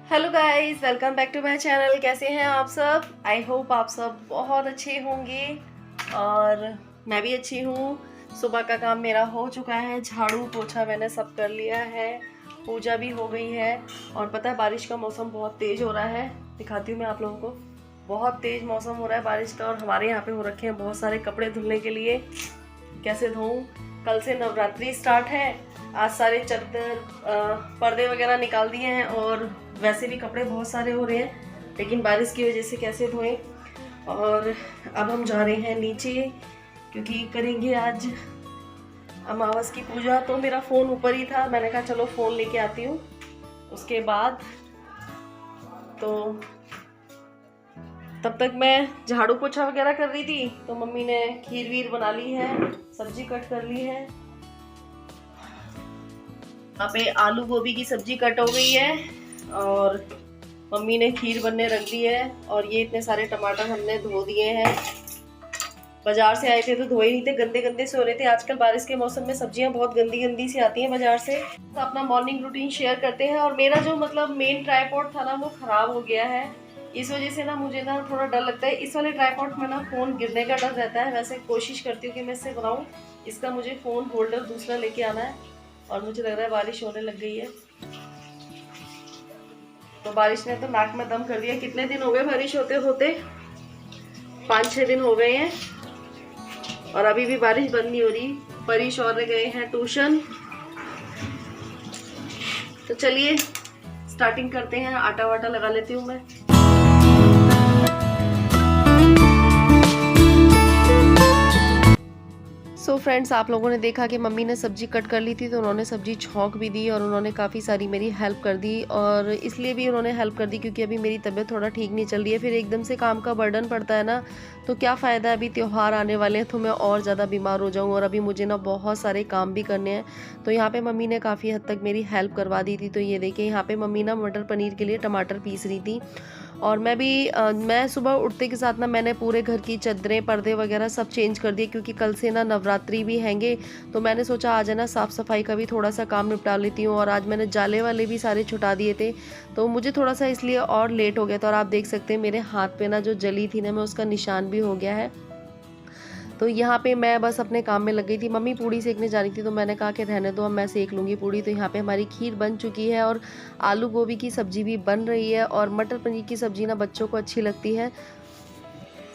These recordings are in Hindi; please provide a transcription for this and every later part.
Hello guys, welcome back to my channel. कैसे हैं आप सब? आई होप आप सब बहुत अच्छे होंगे और मैं भी अच्छी हूँ। सुबह का काम मेरा हो चुका है, झाड़ू पोछा मैंने सब कर लिया है, पूजा भी हो गई है। और पता है बारिश का मौसम बहुत तेज़ हो रहा है। दिखाती हूँ मैं आप लोगों को, बहुत तेज़ मौसम हो रहा है बारिश का। और हमारे यहाँ पे हो रखे हैं बहुत सारे कपड़े धुलने के लिए। कैसे धोऊं? कल से नवरात्रि स्टार्ट है। आज सारे चद्दर पर्दे वगैरह निकाल दिए हैं और वैसे भी कपड़े बहुत सारे हो रहे हैं, लेकिन बारिश की वजह से कैसे धोएं। और अब हम जा रहे हैं नीचे क्योंकि करेंगे आज अमावस की पूजा। तो मेरा फ़ोन ऊपर ही था, मैंने कहा चलो फ़ोन लेके आती हूँ। उसके बाद तो तब तक मैं झाड़ू पोछा वगैरह कर रही थी, तो मम्मी ने खीर वीर बना ली है, सब्जी कट कर ली है। यहाँ पे आलू गोभी की सब्जी कट हो गई है और मम्मी ने खीर बनने रख दी है। और ये इतने सारे टमाटर हमने धो दिए हैं। बाजार से आए थे तो धोए नहीं थे, गंदे गंदे से हो रहे थे। आजकल बारिश के मौसम में सब्जियां बहुत गंदी गंदी सी आती हैं बाजार से। तो अपना मॉर्निंग रूटीन शेयर करते हैं। और मेरा जो मेन ट्राइपॉड था ना, वो खराब हो गया है। इस वजह से ना मुझे ना थोड़ा डर लगता है। इस वाले ट्राइपॉड में ना फ़ोन गिरने का डर रहता है। वैसे कोशिश करती हूँ कि मैं इससे बनाऊँ। इसका मुझे फ़ोन होल्डर दूसरा लेके आना है। और मुझे लग रहा है बारिश होने लग गई है। तो बारिश ने तो नाक में दम कर दिया। कितने दिन हो गए बारिश होते होते? 5-6 दिन हो गए हैं और अभी भी बारिश बंद नहीं हो रही। परीश और गए हैं ट्यूशन। तो चलिए स्टार्टिंग करते हैं। आटा वाटा लगा लेती हूँ मैं। सो फ्रेंड्स, आप लोगों ने देखा कि मम्मी ने सब्जी कट कर ली थी, तो उन्होंने सब्जी छौंक भी दी और उन्होंने काफ़ी सारी मेरी हेल्प कर दी। और इसलिए भी उन्होंने हेल्प कर दी क्योंकि अभी मेरी तबीयत थोड़ा ठीक नहीं चल रही है। फिर एकदम से काम का बर्डन पड़ता है ना, तो क्या फ़ायदा। अभी त्यौहार आने वाले हैं तो मैं और ज़्यादा बीमार हो जाऊँ और अभी मुझे ना बहुत सारे काम भी करने हैं। तो यहाँ पर मम्मी ने काफ़ी हद तक मेरी हेल्प करवा दी थी। तो ये देखिए, यहाँ पर मम्मी ना मटर पनीर के लिए टमाटर पीस रही थी। और मैं सुबह उठते के साथ ना मैंने पूरे घर की चद्दरें पर्दे वगैरह सब चेंज कर दिए क्योंकि कल से ना नवरात्रि भी हैंगे। तो मैंने सोचा आज है ना साफ़ सफाई का भी थोड़ा सा काम निपटा लेती हूँ। और आज मैंने जाले वाले भी सारे छुटा दिए थे, तो मुझे थोड़ा सा इसलिए और लेट हो गया था। और आप देख सकते हैं मेरे हाथ पे ना जो जली थी ना, मैं उसका निशान भी हो गया है। तो यहाँ पे मैं बस अपने काम में लग गई थी। मम्मी पूड़ी सेकने जा रही थी, तो मैंने कहा कि रहने दो, अब मैं सेक लूँगी पूड़ी। तो यहाँ पे हमारी खीर बन चुकी है और आलू गोभी की सब्ज़ी भी बन रही है। और मटर पनीर की सब्ज़ी ना बच्चों को अच्छी लगती है।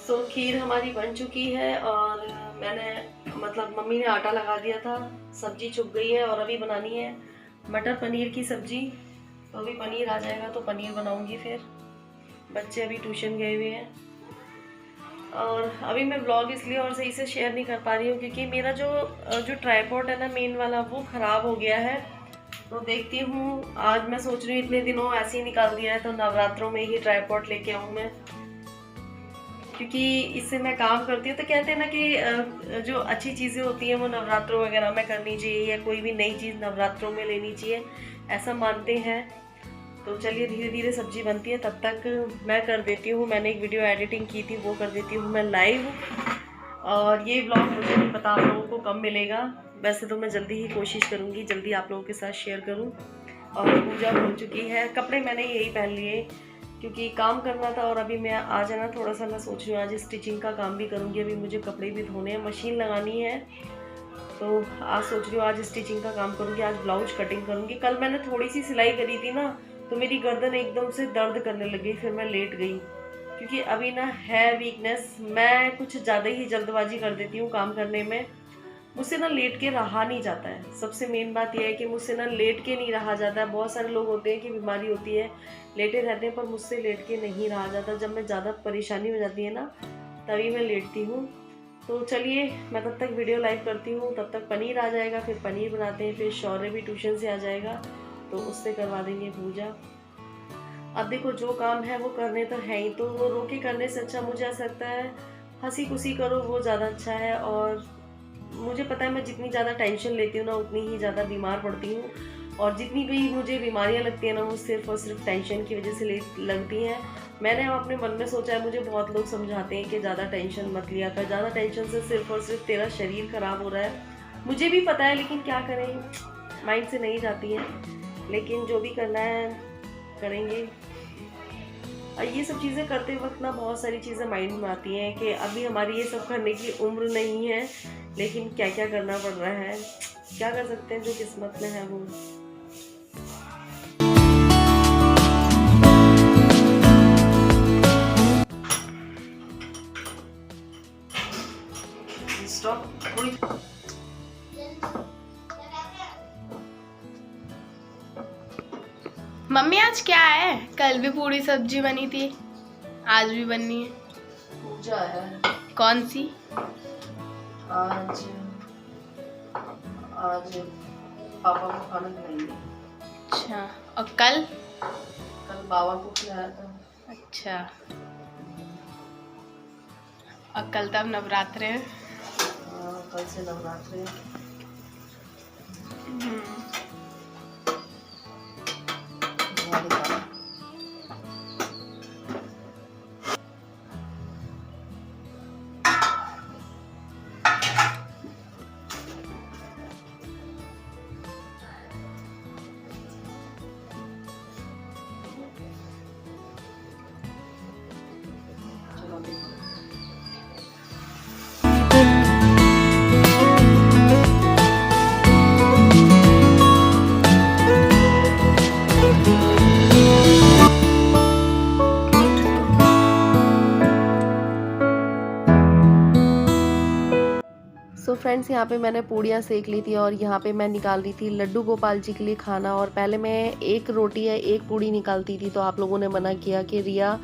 सो खीर हमारी बन चुकी है और मैंने मम्मी ने आटा लगा दिया था, सब्ज़ी चुक गई है। और अभी बनानी है मटर पनीर की सब्ज़ी। तो अभी पनीर आ जाएगा तो पनीर बनाऊँगी। फिर बच्चे अभी ट्यूशन गए हुए हैं। और अभी मैं ब्लॉग इसलिए और सही से शेयर नहीं कर पा रही हूँ क्योंकि मेरा जो ट्राइपॉड है ना मेन वाला, वो ख़राब हो गया है। तो देखती हूँ, आज मैं सोच रही हूँ इतने दिनों ऐसे ही निकाल दिया है, तो नवरात्रों में ही ट्राइपॉड लेके आऊँ मैं। क्योंकि इससे मैं काम करती हूँ तो कहते हैं ना कि जो अच्छी चीज़ें होती हैं वो नवरात्रों वगैरह में करनी चाहिए, या कोई भी नई चीज़ नवरात्रों में लेनी चाहिए, ऐसा मानते हैं। तो चलिए धीरे धीरे सब्जी बनती है, तब तक मैं कर देती हूँ। मैंने एक वीडियो एडिटिंग की थी, वो कर देती हूँ मैं लाइव। और ये ब्लॉग मुझे नहीं पता आप लोगों को कब मिलेगा। वैसे तो मैं जल्दी ही कोशिश करूँगी, जल्दी आप लोगों के साथ शेयर करूँ। और पूजा हो चुकी है, कपड़े मैंने यही पहन लिए क्योंकि काम करना था। और अभी मैं आज है ना थोड़ा सा मैं सोच रही हूँ आज स्टिचिंग का काम भी करूँगी। अभी मुझे कपड़े भी धोने हैं, मशीन लगानी है। तो आज सोच रही हूँ आज स्टिचिंग का काम करूँगी, आज ब्लाउज कटिंग करूँगी। कल मैंने थोड़ी सी सिलाई करी थी ना, तो मेरी गर्दन एकदम से दर्द करने लगी, फिर मैं लेट गई। क्योंकि अभी ना है वीकनेस, मैं कुछ ज़्यादा ही जल्दबाजी कर देती हूँ काम करने में। मुझसे ना लेट के रहा नहीं जाता है। सबसे मेन बात यह है कि मुझसे ना लेट के नहीं रहा जाता है। बहुत सारे लोग होते हैं कि बीमारी होती है, लेटे रहते हैं, पर मुझसे लेट के नहीं रहा जाता। जब मैं ज़्यादा परेशानी हो जाती है ना, तभी मैं लेटती हूँ। तो चलिए मैं तब तक वीडियो लाइव करती हूँ, तब तक पनीर आ जाएगा, फिर पनीर बनाते हैं। फिर शौर्य भी ट्यूशन से आ जाएगा तो उससे करवा देंगे पूजा। अब देखो जो काम है वो करने तो है ही, तो वो रोके करने से अच्छा मुझे ऐसा लगता है हंसी खुशी करो, वो ज़्यादा अच्छा है। और मुझे पता है मैं जितनी ज़्यादा टेंशन लेती हूँ ना, उतनी ही ज़्यादा बीमार पड़ती हूँ। और जितनी भी मुझे बीमारियाँ लगती हैं ना, वो सिर्फ और सिर्फ टेंशन की वजह से लगती हैं। मैंने अपने मन में सोचा है, मुझे बहुत लोग समझाते हैं कि ज़्यादा टेंशन मत लिया कर, ज़्यादा टेंशन से सिर्फ और सिर्फ तेरा शरीर ख़राब हो रहा है। मुझे भी पता है, लेकिन क्या करें, माइंड से नहीं जाती है। लेकिन जो भी करना है करेंगे। और ये सब चीज़ें करते वक्त ना बहुत सारी चीज़ें माइंड में आती हैं कि अभी हमारी ये सब करने की उम्र नहीं है, लेकिन क्या क्या करना पड़ रहा है। क्या कर सकते हैं, जो किस्मत में है वो। मम्मी आज क्या है? कल भी पूरी सब्जी बनी थी, आज भी बननी है। पूजा है। कौन सी? आज पापा को खाना खिलाएंगे। अच्छा, और कल? कल बाबा को खिलाया था। अच्छा, और कल तब नवरात्र है। कल से नवरात्र है। सो फ्रेंड्स, यहाँ पे मैंने पूड़ियाँ सेक ली थी और यहाँ पे मैं निकाल रही थी लड्डू गोपाल जी के लिए खाना। और पहले मैं एक रोटी या एक पूड़ी निकालती थी, तो आप लोगों ने मना किया कि रिया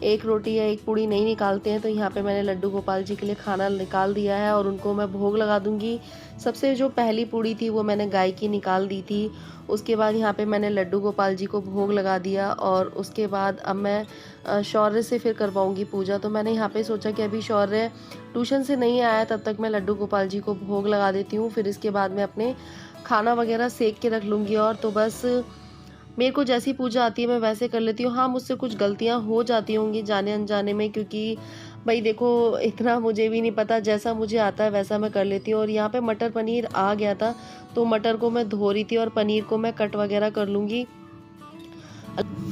एक रोटी या एक पूड़ी नहीं निकालते हैं। तो यहाँ पे मैंने लड्डू गोपाल जी के लिए खाना निकाल दिया है और उनको मैं भोग लगा दूँगी। सबसे जो पहली पूड़ी थी वो मैंने गाय की निकाल दी थी। उसके बाद यहाँ पे मैंने लड्डू गोपाल जी को भोग लगा दिया और उसके बाद अब मैं शौर्य से फिर करवाऊँगी पूजा। तो मैंने यहाँ पे सोचा कि अभी शौर्य ट्यूशन से नहीं आया, तब तक मैं लड्डू गोपाल जी को भोग लगा देती हूँ। फिर इसके बाद मैं अपने खाना वगैरह सेक के रख लूँगी। और तो बस मेरे को जैसी पूजा आती है मैं वैसे कर लेती हूँ। हाँ, मुझसे कुछ गलतियाँ हो जाती होंगी जाने अनजाने में, क्योंकि भाई देखो इतना मुझे भी नहीं पता, जैसा मुझे आता है वैसा मैं कर लेती हूँ। और यहाँ पे मटर पनीर आ गया था, तो मटर को मैं धो रही थी और पनीर को मैं कट वगैरह कर लूँगी।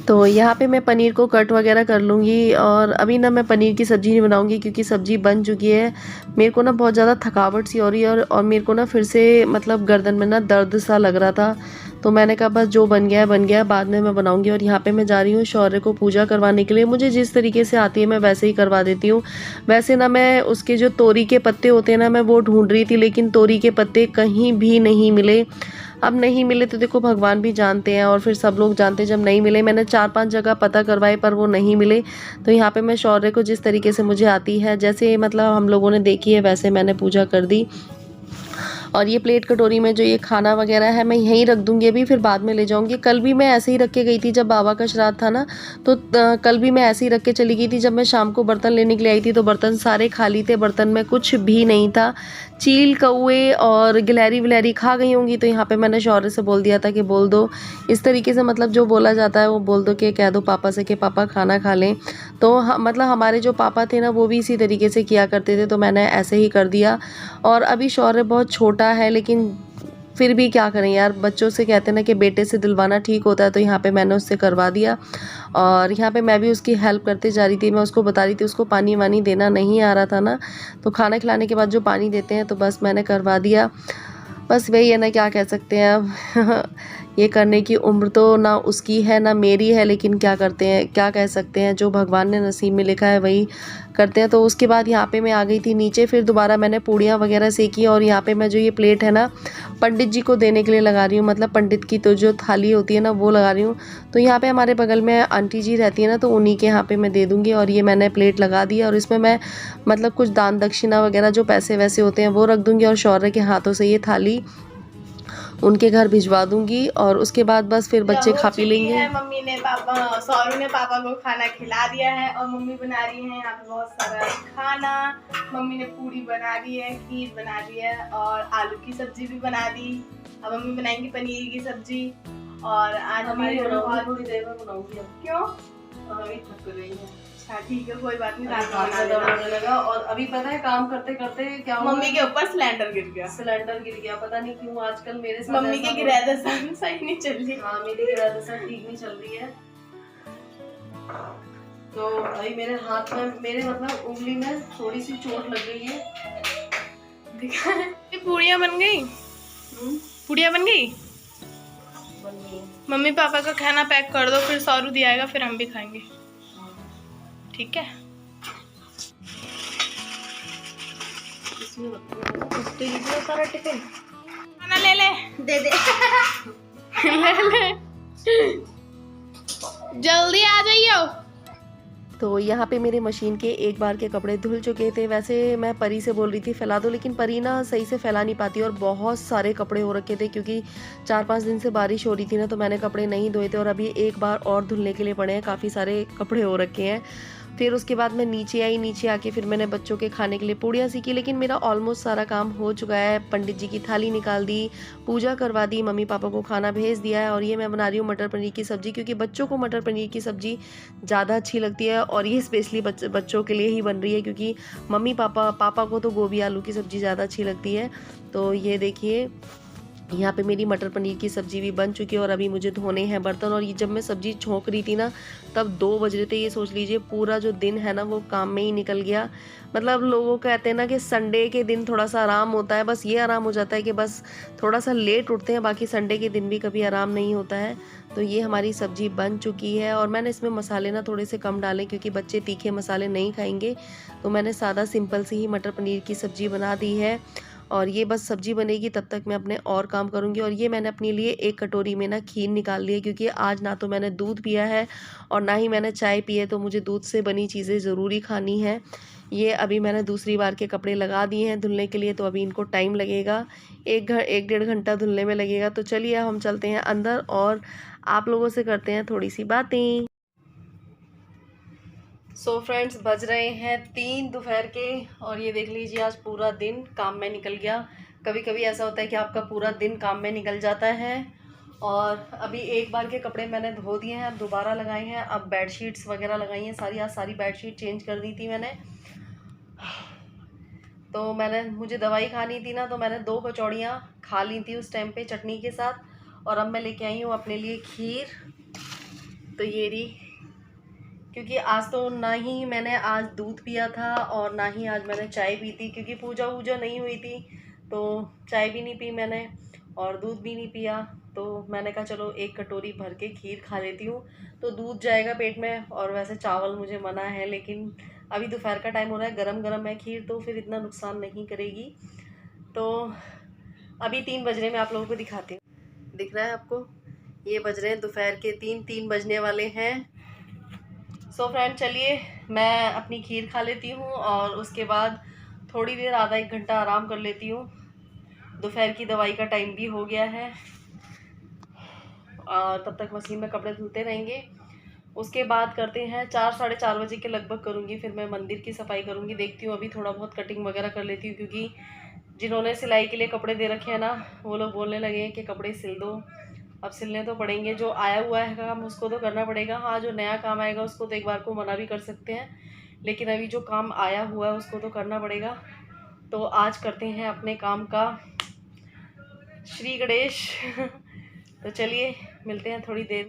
तो यहाँ पे मैं पनीर को कट वगैरह कर लूँगी। और अभी ना मैं पनीर की सब्ज़ी नहीं बनाऊँगी क्योंकि सब्ज़ी बन चुकी है। मेरे को ना बहुत ज़्यादा थकावट सी हो रही है और मेरे को ना फिर से मतलब गर्दन में ना दर्द सा लग रहा था। तो मैंने कहा बस जो बन गया है बन गया, बाद में मैं बनाऊँगी। और यहाँ पे मैं जा रही हूँ शौर्य को पूजा करवाने के लिए। मुझे जिस तरीके से आती है मैं वैसे ही करवा देती हूँ। वैसे ना मैं उसके जो तोरी के पत्ते होते हैं ना, मैं वो ढूंढ रही थी, लेकिन तोरी के पत्ते कहीं भी नहीं मिले। अब नहीं मिले तो देखो भगवान भी जानते हैं और फिर सब लोग जानते हैं, जब नहीं मिले मैंने 4-5 जगह पता करवाए पर वो नहीं मिले। तो यहाँ पे मैं शौर्य को जिस तरीके से मुझे आती है, जैसे मतलब हम लोगों ने देखी है वैसे मैंने पूजा कर दी। और ये प्लेट कटोरी में जो ये खाना वगैरह है मैं यहीं रख दूंगी, अभी फिर बाद में ले जाऊंगी। कल भी मैं ऐसे ही रख के गई थी जब बाबा का श्राद्ध था ना, तो कल भी मैं ऐसे ही रख के चली गई थी। जब मैं शाम को बर्तन लेने के लिए आई थी तो बर्तन सारे खाली थे, बर्तन में कुछ भी नहीं था। चील कौए और गिलहरी विलहरी खा गई होंगी। तो यहाँ पे मैंने शौर्य से बोल दिया था कि बोल दो, इस तरीके से मतलब जो बोला जाता है वो बोल दो कि कह दो पापा से कि पापा खाना खा लें। तो मतलब हमारे जो पापा थे ना वो भी इसी तरीके से किया करते थे, तो मैंने ऐसे ही कर दिया। और अभी शौर्य बहुत छोटा है, लेकिन फिर भी क्या करें यार, बच्चों से कहते हैं ना कि बेटे से दिलवाना ठीक होता है। तो यहाँ पे मैंने उससे करवा दिया और यहाँ पे मैं भी उसकी हेल्प करते जा रही थी। मैं उसको बता रही थी, उसको पानी वानी देना नहीं आ रहा था ना, तो खाना खिलाने के बाद जो पानी देते हैं तो बस मैंने करवा दिया। बस वही है ना, क्या कह सकते हैं अब ये करने की उम्र तो ना उसकी है ना मेरी है, लेकिन क्या करते हैं, क्या कह सकते हैं, जो भगवान ने नसीब में लिखा है वही करते हैं। तो उसके बाद यहाँ पे मैं आ गई थी नीचे, फिर दोबारा मैंने पूड़ियाँ वगैरह सेकी और यहाँ पे मैं जो ये प्लेट है ना पंडित जी को देने के लिए लगा रही हूँ, मतलब पंडित की तो जो थाली होती है ना वो लगा रही हूँ। तो यहाँ पे हमारे बगल में आंटी जी रहती है ना, तो उन्हीं के यहाँ पे मैं दे दूँगी। और ये मैंने प्लेट लगा दी और इसमें मैं मतलब कुछ दान दक्षिणा वगैरह जो पैसे वैसे होते हैं वो रख दूँगी और शौर्य के हाथों से ये थाली उनके घर भिजवा दूंगी। और उसके बाद बस फिर बच्चे खा पी लेंगे। मम्मी ने पापा सौरू ने पापा को खाना खिला दिया है और मम्मी बना रही है यहाँ पे बहुत सारा खाना। मम्मी ने पूरी बना दी है, खीर बना दी है और आलू की सब्जी भी बना दी। अब मम्मी बनाएंगी पनीर की सब्जी। और आज हमारी थोड़ी देर में बनाऊंगी। क्यों? अभी थक गई है। अच्छा ठीक है, कोई बात नहीं, रात में बना लगा। और अभी पता है काम करते करते क्या मम्मी के ऊपर सिलेंडर गिर गया। पता नहीं क्यों आजकल मेरे साथ मम्मी की गिरा दशा सही नहीं चल रही। हाँ, मेरी गिरा दशा ठीक नहीं चल रही है। तो अभी मेरे हाथ में, मेरे मतलब उंगली में थोड़ी सी चोट लग गई है। दिखा पूड़ियाँ बन गई। पूड़ियाँ बन गई। मम्मी पापा का खाना पैक कर दो, फिर सौरू दिया आएगा, फिर हम भी खाएंगे। ठीक है। इतना सारा टिफिन खाना ले ले, दे दे ले ले, जल्दी आ जाइयो। तो यहाँ पे मेरे मशीन के एक बार के कपड़े धुल चुके थे। वैसे मैं परी से बोल रही थी फैला दो, लेकिन परी ना सही से फैला नहीं पाती और बहुत सारे कपड़े हो रखे थे क्योंकि 4-5 दिन से बारिश हो रही थी ना, तो मैंने कपड़े नहीं धोए थे और अभी एक बार और धुलने के लिए पड़े हैं। काफ़ी सारे कपड़े हो रखे हैं। फिर उसके बाद मैं नीचे आई, नीचे आके फिर मैंने बच्चों के खाने के लिए पूड़ियाँ सीखी, लेकिन मेरा ऑलमोस्ट सारा काम हो चुका है। पंडित जी की थाली निकाल दी, पूजा करवा दी, मम्मी पापा को खाना भेज दिया है और ये मैं बना रही हूँ मटर पनीर की सब्ज़ी, क्योंकि बच्चों को मटर पनीर की सब्ज़ी ज़्यादा अच्छी लगती है और ये स्पेशली बच्चों के लिए ही बन रही है, क्योंकि मम्मी पापा को तो गोभी आलू की सब्ज़ी ज़्यादा अच्छी लगती है। तो ये देखिए यहाँ पे मेरी मटर पनीर की सब्ज़ी भी बन चुकी है और अभी मुझे धोने हैं बर्तन। और ये जब मैं सब्ज़ी छोंक रही थी ना, तब 2 बज रहे थे। ये सोच लीजिए पूरा जो दिन है ना वो काम में ही निकल गया। मतलब लोगों कहते हैं ना कि संडे के दिन थोड़ा सा आराम होता है, बस ये आराम हो जाता है कि बस थोड़ा सा लेट उठते हैं, बाकी संडे के दिन भी कभी आराम नहीं होता है। तो ये हमारी सब्ज़ी बन चुकी है और मैंने इसमें मसाले ना थोड़े से कम डाले क्योंकि बच्चे तीखे मसाले नहीं खाएंगे। तो मैंने सादा सिंपल सी ही मटर पनीर की सब्ज़ी बना दी है और ये बस सब्ज़ी बनेगी तब तक मैं अपने और काम करूँगी। और ये मैंने अपने लिए एक कटोरी में ना खीर निकाल ली है, क्योंकि आज ना तो मैंने दूध पिया है और ना ही मैंने चाय पी है, तो मुझे दूध से बनी चीज़ें ज़रूरी खानी है। ये अभी मैंने दूसरी बार के कपड़े लगा दिए हैं धुलने के लिए, तो अभी इनको टाइम लगेगा, 1-1.5 घंटा धुलने में लगेगा। तो चलिए हम चलते हैं अंदर और आप लोगों से करते हैं थोड़ी सी बातें। सो फ्रेंड्स, बज रहे हैं 3 दोपहर के और ये देख लीजिए आज पूरा दिन काम में निकल गया। कभी कभी ऐसा होता है कि आपका पूरा दिन काम में निकल जाता है। और अभी एक बार के कपड़े मैंने धो दिए हैं, अब दोबारा लगाए हैं। अब बेडशीट्स वगैरह लगाई हैं सारी, आज सारी बेडशीट चेंज कर दी थी मैंने। तो मुझे दवाई खानी थी ना, तो मैंने 2 कचौड़ियाँ खा ली थी उस टाइम पे चटनी के साथ। और अब मैं लेके आई हूँ अपने लिए खीर। तो ये रही, क्योंकि आज तो ना ही मैंने आज दूध पिया था और ना ही आज मैंने चाय पी थी, क्योंकि पूजा वूजा नहीं हुई थी, तो चाय भी नहीं पी मैंने और दूध भी नहीं पिया। तो मैंने कहा चलो 1 कटोरी भर के खीर खा लेती हूँ, तो दूध जाएगा पेट में। और वैसे चावल मुझे मना है, लेकिन अभी दोपहर का टाइम हो रहा है, गरम गरम है खीर, तो फिर इतना नुकसान नहीं करेगी। तो अभी 3 बज रहे, मैं आप लोगों को दिखाती हूँ। दिख रहा है आपको? ये बज रहे हैं दोपहर के 3 बजने वाले हैं। सो फ्रेंड, चलिए मैं अपनी खीर खा लेती हूँ और उसके बाद थोड़ी देर आधा 1 घंटा आराम कर लेती हूँ। दोपहर की दवाई का टाइम भी हो गया है और तब तक मशीन में कपड़े धुलते रहेंगे। उसके बाद करते हैं 4-4:30 बजे के लगभग करूँगी, फिर मैं मंदिर की सफाई करूँगी। देखती हूँ, अभी थोड़ा बहुत कटिंग वगैरह कर लेती हूँ, क्योंकि जिन्होंने सिलाई के लिए कपड़े दे रखे हैं ना, वो लोग बोलने लगे हैं कि कपड़े सिल दो। अब सिलने तो पड़ेंगे, जो आया हुआ है काम उसको तो करना पड़ेगा। हाँ, जो नया काम आएगा उसको तो एक बार को मना भी कर सकते हैं, लेकिन अभी जो काम आया हुआ है उसको तो करना पड़ेगा। तो आज करते हैं अपने काम का श्री गणेश। तो चलिए मिलते हैं थोड़ी देर।